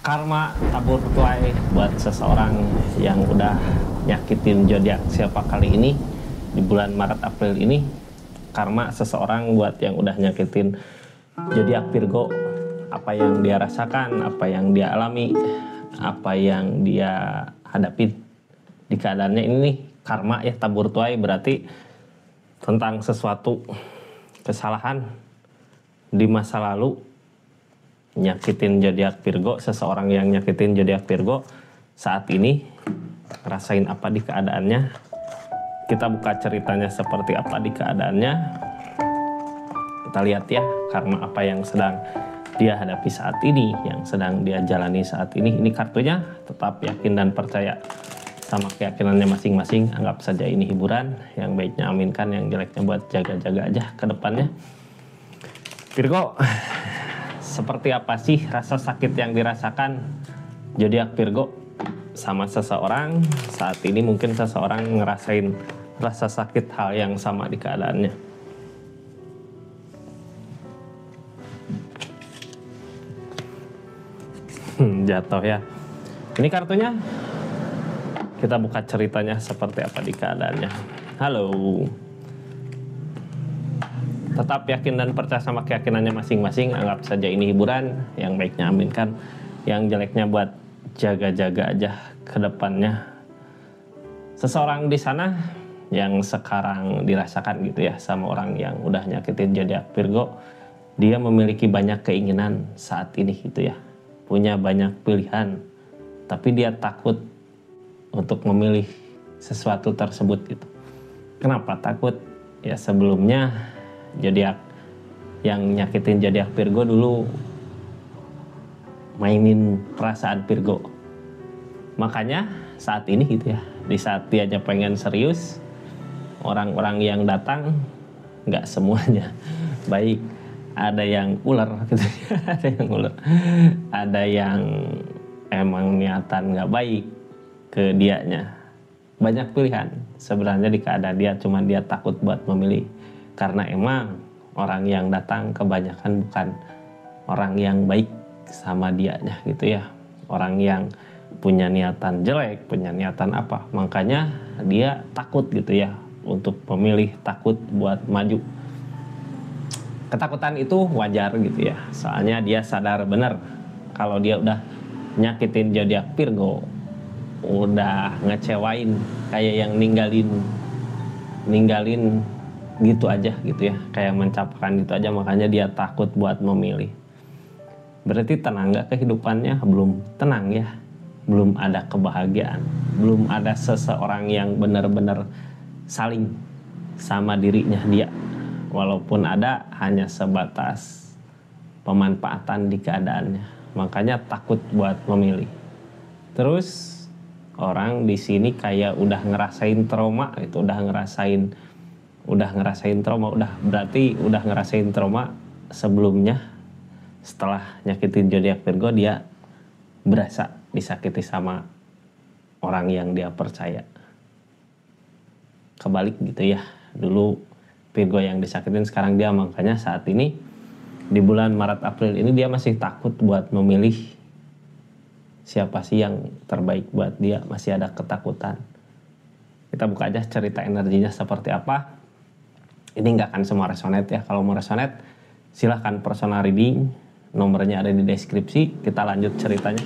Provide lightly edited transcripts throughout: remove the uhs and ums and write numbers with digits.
Karma tabur tuai buat seseorang yang udah nyakitin zodiak siapa kali ini di bulan Maret April ini. Karma seseorang buat yang udah nyakitin zodiak Virgo, apa yang dia rasakan, apa yang dia alami, apa yang dia hadapin di keadaannya ini nih. Karma ya, tabur tuai berarti tentang sesuatu kesalahan di masa lalu nyakitin zodiak Virgo. Seseorang yang nyakitin zodiak Virgo saat ini rasain apa di keadaannya. Kita buka ceritanya seperti apa di keadaannya. Kita lihat ya, karma apa yang sedang dia hadapi saat ini, yang sedang dia jalani saat ini. Ini kartunya. Tetap yakin dan percaya sama keyakinannya masing-masing. Anggap saja ini hiburan. Yang baiknya aminkan, yang jeleknya buat jaga-jaga aja ke depannya. Virgo, seperti apa sih rasa sakit yang dirasakan zodiak Virgo sama seseorang saat ini? Mungkin seseorang ngerasain rasa sakit hal yang sama di keadaannya. Jatuh ya. Ini kartunya. Kita buka ceritanya seperti apa di keadaannya. Halo. Tetap yakin dan percaya sama keyakinannya masing-masing. Anggap saja ini hiburan. Yang baiknya aminkan, yang jeleknya buat jaga-jaga aja ke depannya. Seseorang di sana yang sekarang dirasakan gitu ya sama orang yang udah nyakitin zodiak Virgo, dia memiliki banyak keinginan saat ini gitu ya. Punya banyak pilihan, tapi dia takut untuk memilih sesuatu tersebut gitu. Kenapa takut? Ya sebelumnya zodiak yang nyakitin zodiak Virgo dulu mainin perasaan Virgo. Makanya saat ini gitu ya, di saat dia aja pengen serius, orang-orang yang datang nggak semuanya baik. Ada yang ular gitu ya, ada yang ular. Ada yang emang niatan nggak baik ke dianya. Banyak pilihan sebenarnya di keadaan dia, cuman dia takut buat memilih. Karena emang orang yang datang kebanyakan bukan orang yang baik sama dianya gitu ya. Orang yang punya niatan jelek, punya niatan apa. Makanya dia takut gitu ya untuk memilih, takut buat maju. Ketakutan itu wajar gitu ya. Soalnya dia sadar bener kalau dia udah nyakitin zodiak Virgo, udah ngecewain, kayak yang ninggalin gitu aja gitu ya, kayak mencapakan gitu aja. Makanya dia takut buat memilih. Berarti tenang gak kehidupannya? Belum tenang ya. Belum ada kebahagiaan, belum ada seseorang yang benar-benar saling sama dirinya dia. Walaupun ada, hanya sebatas pemanfaatan di keadaannya. Makanya takut buat memilih. Terus orang di sini kayak udah ngerasain trauma itu, udah ngerasain trauma, berarti udah ngerasain trauma sebelumnya. Setelah nyakitin zodiak Virgo, dia berasa disakiti sama orang yang dia percaya. Kebalik gitu ya. Dulu Virgo yang disakitin, sekarang dia. Makanya saat ini di bulan Maret April ini dia masih takut buat memilih siapa sih yang terbaik buat dia. Masih ada ketakutan. Kita buka aja cerita energinya seperti apa. Ini nggak akan semua resonate ya. Kalau mau resonate silahkan personal reading. Nomornya ada di deskripsi. Kita lanjut ceritanya.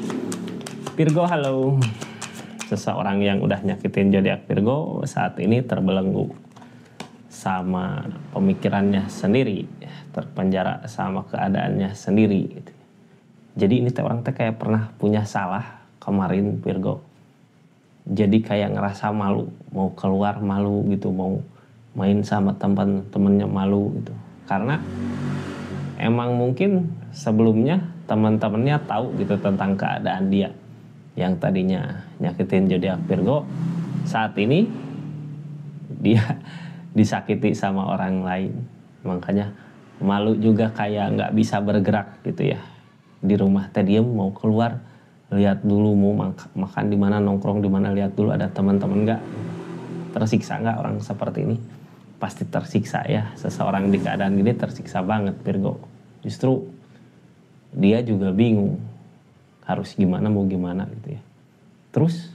Virgo, halo. Seseorang yang udah nyakitin zodiak Virgo saat ini terbelenggu sama pemikirannya sendiri, terpenjara sama keadaannya sendiri gitu. Jadi ini orang kayak pernah punya salah kemarin Virgo. Jadi kayak ngerasa malu, mau keluar malu gitu, mau main sama teman-temannya malu gitu. Karena emang mungkin sebelumnya teman-temannya tahu gitu tentang keadaan dia yang tadinya nyakitin zodiak Virgo. Saat ini dia disakiti sama orang lain. Makanya malu juga, kayak nggak bisa bergerak gitu ya. Di rumah teh diem, mau keluar lihat dulu, mau makan di mana, nongkrong di mana, lihat dulu ada teman-teman nggak. Tersiksa nggak orang seperti ini? Pasti tersiksa ya. Seseorang di keadaan gini tersiksa banget Virgo. Justru dia juga bingung harus gimana mau gimana gitu ya. Terus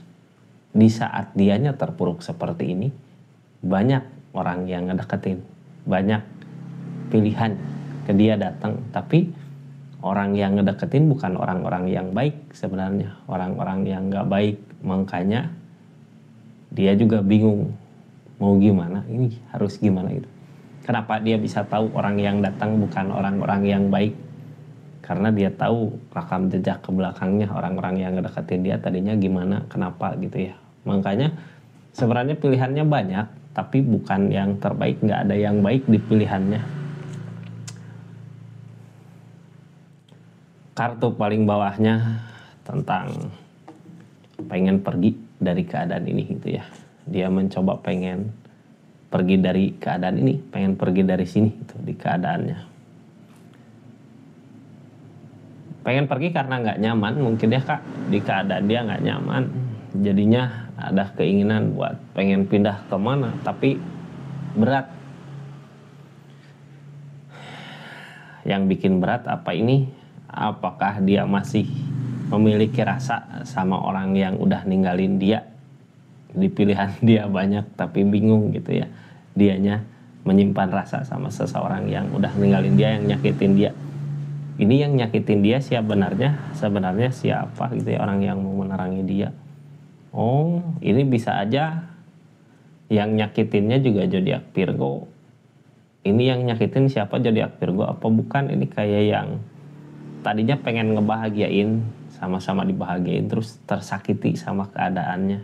di saat dianya terpuruk seperti ini, banyak orang yang ngedeketin, banyak pilihan ke dia datang, tapi orang yang ngedeketin bukan orang-orang yang baik sebenarnya, orang-orang yang nggak baik. Makanya dia juga bingung mau gimana, ini harus gimana gitu. Kenapa dia bisa tahu orang yang datang bukan orang-orang yang baik? Karena dia tahu rekam jejak ke belakangnya orang-orang yang ngedeketin dia tadinya gimana, kenapa gitu ya. Makanya sebenarnya pilihannya banyak, tapi bukan yang terbaik, nggak ada yang baik di pilihannya. Kartu paling bawahnya tentang pengen pergi dari keadaan ini gitu ya. Dia mencoba pengen pergi dari keadaan ini, pengen pergi dari sini gitu di keadaannya. Pengen pergi karena nggak nyaman mungkin ya Kak, di keadaan dia nggak nyaman. Jadinya ada keinginan buat pengen pindah kemana, tapi berat. Yang bikin berat apa ini? Apakah dia masih memiliki rasa sama orang yang udah ninggalin dia? Di pilihan dia banyak tapi bingung gitu ya. Dianya menyimpan rasa sama seseorang yang udah ninggalin dia, yang nyakitin dia. Ini yang nyakitin dia sebenarnya siapa gitu ya, orang yang mau menerangi dia. Oh, ini bisa aja yang nyakitinnya juga zodiak Virgo. Ini yang nyakitin siapa, zodiak Virgo apa bukan? Ini kayak yang tadinya pengen ngebahagiain, sama-sama dibahagiain, terus tersakiti sama keadaannya.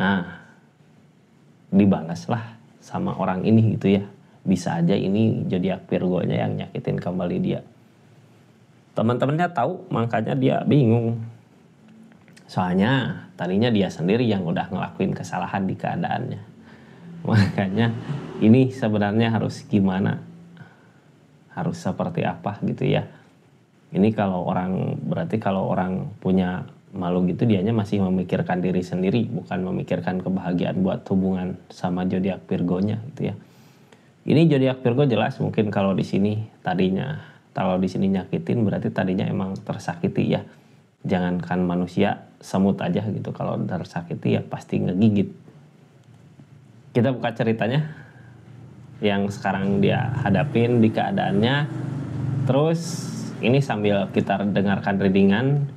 Nah, dibalaslah sama orang ini gitu ya. Bisa aja ini zodiak Virgo-nya yang nyakitin kembali dia. Teman-temannya tahu, makanya dia bingung. Soalnya tadinya dia sendiri yang udah ngelakuin kesalahan di keadaannya. Makanya ini sebenarnya harus gimana? Harus seperti apa gitu ya. Ini berarti kalau orang punya malu gitu, dianya masih memikirkan diri sendiri, bukan memikirkan kebahagiaan buat hubungan sama zodiak Virgo-nya gitu ya. Ini zodiak Virgo jelas mungkin kalau di sini nyakitin berarti tadinya emang tersakiti ya. Jangankan manusia, semut aja gitu kalau tersakiti ya pasti ngegigit. Kita buka ceritanya yang sekarang dia hadapin di keadaannya. Terus ini sambil kita dengarkan readingan,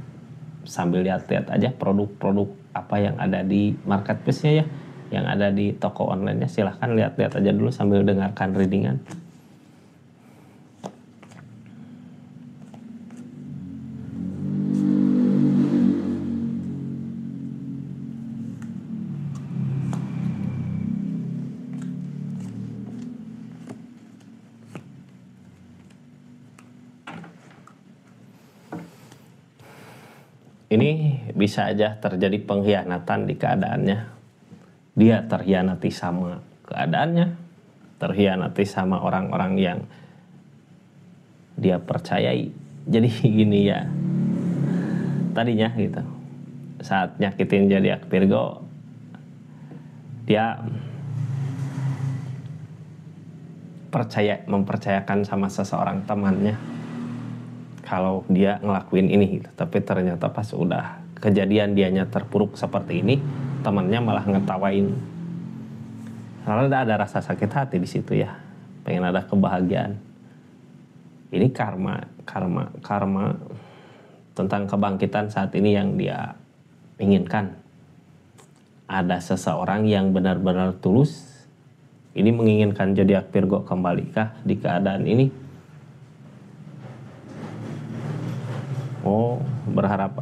sambil lihat-lihat aja produk-produk apa yang ada di marketplace-nya ya, yang ada di toko online-nya. Silahkan lihat-lihat aja dulu sambil dengarkan readingan. Ini bisa aja terjadi pengkhianatan di keadaannya. Dia terkhianati sama keadaannya, terkhianati sama orang-orang yang dia percayai. Jadi gini ya, tadinya gitu, saat nyakitin zodiak Virgo, dia mempercayakan sama seseorang temannya kalau dia ngelakuin ini gitu. Tapi ternyata pas udah kejadian dianya terpuruk seperti ini, temannya malah ngetawain. Karena ada rasa sakit hati di situ ya, pengen ada kebahagiaan. Ini karma tentang kebangkitan saat ini yang dia inginkan. Ada seseorang yang benar-benar tulus, ini menginginkan zodiak Virgo kembalikah di keadaan ini? Oh, berharap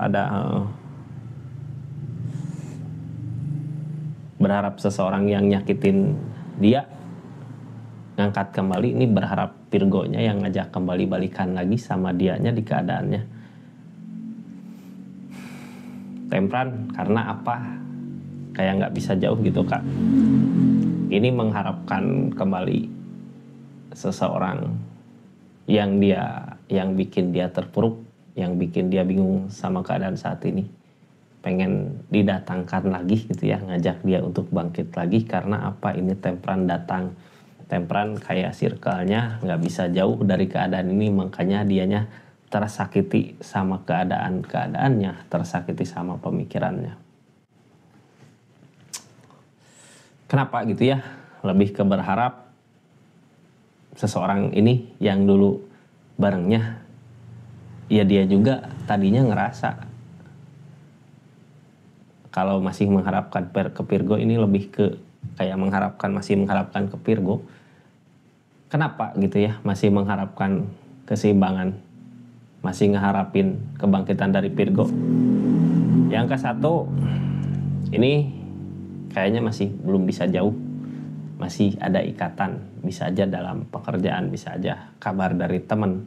seseorang yang nyakitin dia ngangkat kembali. Ini berharap Virgo-nya yang ngajak kembali balikan lagi sama dianya di keadaannya. Tempran karena apa? Kayak nggak bisa jauh gitu Kak. Ini mengharapkan kembali seseorang yang bikin dia terpuruk, yang bikin dia bingung sama keadaan saat ini. Pengen didatangkan lagi gitu ya, ngajak dia untuk bangkit lagi. Karena apa? Ini Tempran datang. Tempran kayak circle-nya nggak bisa jauh dari keadaan ini, makanya dianya tersakiti sama keadaannya, tersakiti sama pemikirannya. Kenapa gitu ya? Lebih ke berharap seseorang ini yang dulu barengnya, ya dia juga tadinya ngerasa kalau masih mengharapkan ke Virgo ini lebih ke kayak masih mengharapkan ke Virgo. Kenapa gitu ya? Masih mengharapkan keseimbangan, masih ngeharapin kebangkitan dari Virgo. Yang ke satu, ini kayaknya masih belum bisa jauh, masih ada ikatan, bisa aja dalam pekerjaan, bisa aja kabar dari teman.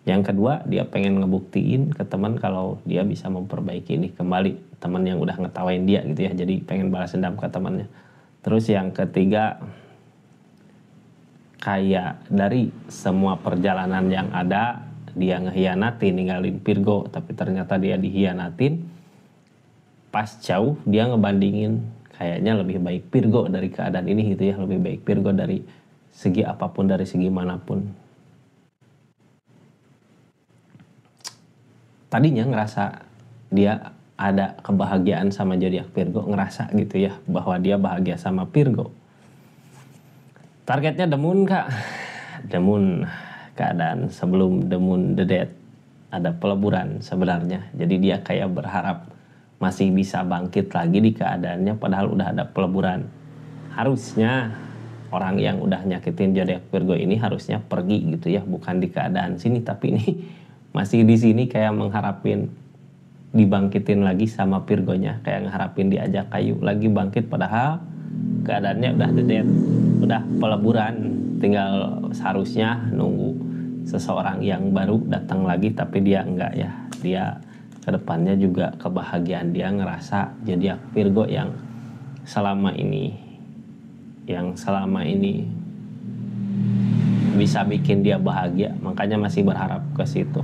Yang kedua, dia pengen ngebuktiin ke teman kalau dia bisa memperbaiki ini kembali, teman yang udah ngetawain dia gitu ya, jadi pengen balas dendam ke temannya. Terus yang ketiga, kayak dari semua perjalanan yang ada, dia ngehianatin, ninggalin Virgo, tapi ternyata dia dihianatin. Pas jauh dia ngebandingin, kayaknya lebih baik Virgo dari keadaan ini gitu ya, lebih baik Virgo dari segi apapun, dari segi manapun. Tadinya ngerasa dia ada kebahagiaan sama zodiak Virgo, ngerasa gitu ya bahwa dia bahagia sama Virgo. Targetnya The Moon, Kak. The Moon, keadaan sebelum The Moon The Death ada peleburan sebenarnya. Jadi dia kayak berharap masih bisa bangkit lagi di keadaannya padahal udah ada peleburan. Harusnya orang yang udah nyakitin zodiak Virgo ini harusnya pergi gitu ya, bukan di keadaan sini, tapi ini masih di sini kayak mengharapin dibangkitin lagi sama Virgonya, kayak ngeharapin diajak kayu lagi bangkit padahal keadaannya udah The Death, udah peleburan, tinggal seharusnya nunggu seseorang yang baru datang lagi, tapi dia enggak ya. Dia kedepannya juga kebahagiaan dia ngerasa zodiak Virgo yang selama ini bisa bikin dia bahagia, makanya masih berharap ke situ.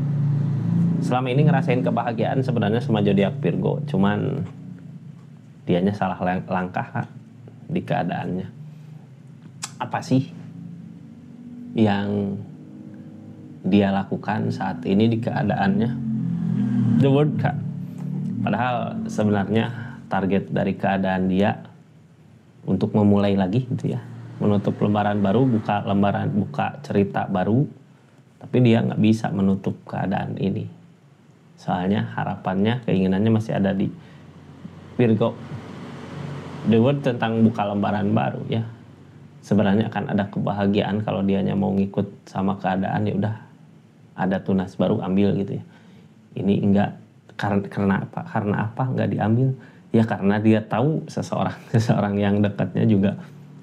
Selama ini ngerasain kebahagiaan sebenarnya sama zodiak Virgo, cuman dianya salah langkah di keadaannya. Apa sih yang dia lakukan saat ini di keadaannya? The World, Kak. Padahal sebenarnya target dari keadaan dia untuk memulai lagi gitu ya, menutup lembaran baru, buka cerita baru, tapi dia nggak bisa menutup keadaan ini. Soalnya harapannya, keinginannya masih ada di Virgo. The World tentang buka lembaran baru ya. Sebenarnya akan ada kebahagiaan kalau dianya mau ngikut sama keadaan, ya udah ada tunas baru ambil gitu ya. Ini enggak, karena apa enggak diambil? Ya karena dia tahu seseorang yang dekatnya juga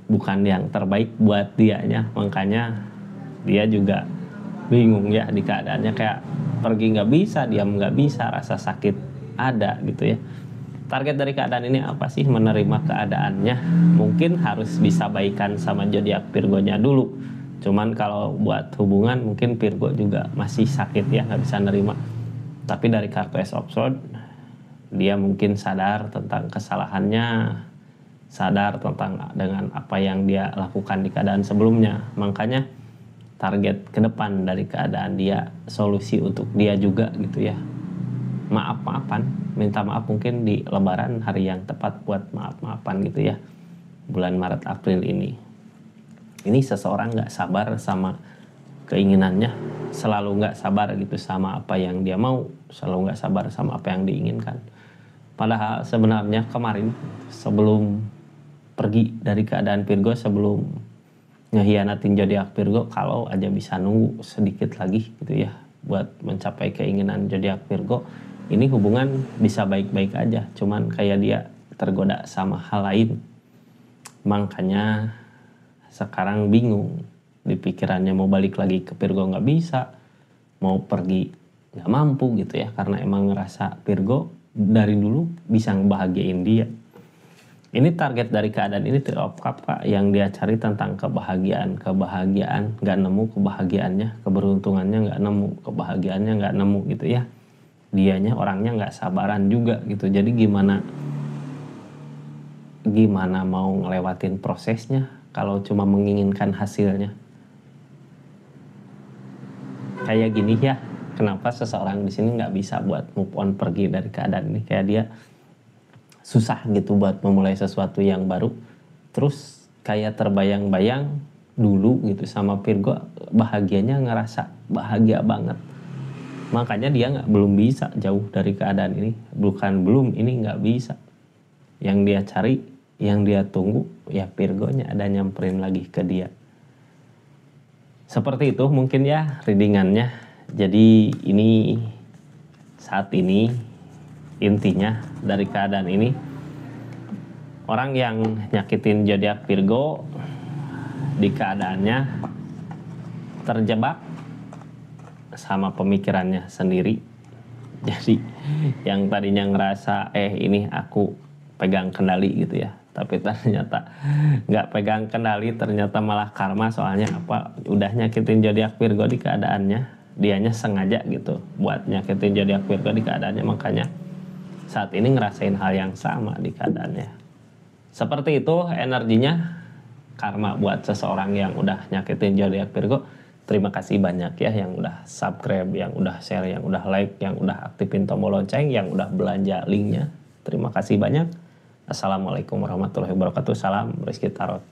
bukan yang terbaik buat dianya, makanya dia juga bingung ya di keadaannya, kayak pergi nggak bisa, diam nggak bisa, rasa sakit ada gitu ya. Target dari keadaan ini apa sih? Menerima keadaannya. Mungkin harus bisa baikan sama zodiak Virgonya dulu. Cuman kalau buat hubungan mungkin Virgo juga masih sakit ya, nggak bisa nerima. Tapi dari kartu Ace of Swords, dia mungkin sadar tentang kesalahannya, sadar tentang dengan apa yang dia lakukan di keadaan sebelumnya. Makanya target ke depan dari keadaan dia, solusi untuk dia juga gitu ya. Maaf-maafan, minta maaf mungkin di lebaran, hari yang tepat buat maaf-maafan gitu ya, bulan Maret April ini. Ini seseorang gak sabar sama keinginannya, selalu gak sabar gitu sama apa yang dia mau, selalu gak sabar sama apa yang diinginkan. Padahal sebenarnya kemarin sebelum pergi dari keadaan Virgo, sebelum ngehianatin zodiak Virgo, kalau aja bisa nunggu sedikit lagi gitu ya buat mencapai keinginan zodiak Virgo, ini hubungan bisa baik-baik aja. Cuman kayak dia tergoda sama hal lain, makanya sekarang bingung di pikirannya, mau balik lagi ke Virgo nggak bisa, mau pergi nggak mampu gitu ya, karena emang ngerasa Virgo dari dulu bisa ngebahagiain dia. Ini target dari keadaan ini, Three of Cups, Kak, yang dia cari tentang kebahagiaan nggak nemu kebahagiaannya, keberuntungannya nggak nemu, kebahagiaannya nggak nemu gitu ya. Dianya orangnya nggak sabaran juga gitu. Jadi gimana mau ngelewatin prosesnya kalau cuma menginginkan hasilnya. Kayak gini ya, kenapa seseorang di sini nggak bisa buat move on pergi dari keadaan ini, kayak dia susah gitu buat memulai sesuatu yang baru, terus kayak terbayang-bayang dulu gitu sama Virgo bahagianya, ngerasa bahagia banget, makanya dia belum bisa jauh dari keadaan ini. Bukan belum, ini nggak bisa. Yang dia cari, yang dia tunggu ya Virgonya ada nyamperin lagi ke dia. Seperti itu mungkin ya readingannya. Jadi ini saat ini intinya dari keadaan ini, orang yang nyakitin zodiak Virgo di keadaannya terjebak sama pemikirannya sendiri. Jadi yang tadinya ngerasa ini aku pegang kendali gitu ya, tapi ternyata nggak pegang kendali, ternyata malah karma. Soalnya apa, udah nyakitin zodiak Virgo di keadaannya, dianya sengaja gitu buat nyakitin zodiak Virgo di keadaannya, makanya saat ini ngerasain hal yang sama di keadaannya. Seperti itu energinya karma buat seseorang yang udah nyakitin zodiak Virgo. Terima kasih banyak ya yang udah subscribe, yang udah share, yang udah like, yang udah aktifin tombol lonceng, yang udah belanja linknya. Terima kasih banyak. Assalamualaikum warahmatullahi wabarakatuh. Salam Rizky Tarot.